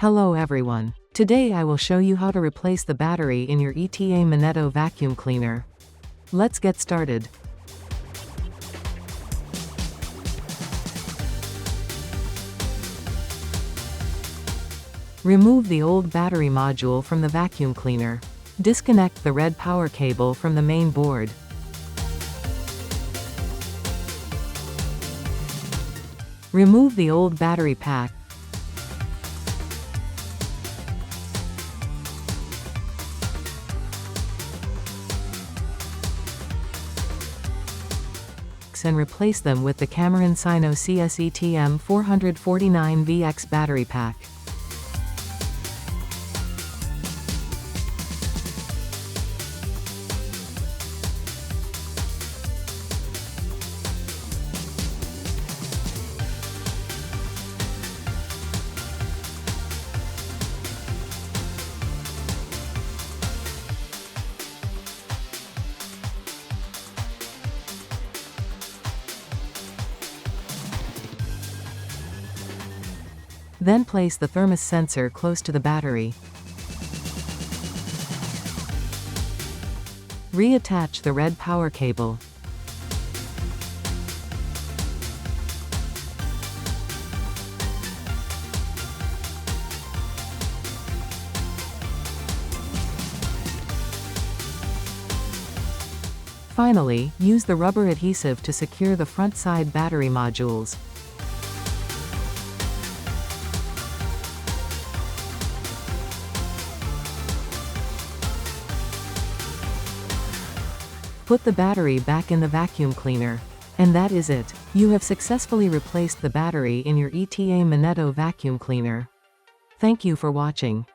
Hello everyone. Today I will show you how to replace the battery in your ETA Moneto vacuum cleaner. Let's get started. Remove the old battery module from the vacuum cleaner. Disconnect the red power cable from the main board. Remove the old battery pack. And replace them with the Sino CS ETM449VX battery pack. Then place the thermos sensor close to the battery. Reattach the red power cable. Finally, use the rubber adhesive to secure the front side battery modules. Put the battery back in the vacuum cleaner. And that is it. You have successfully replaced the battery in your ETA Moneto vacuum cleaner. Thank you for watching.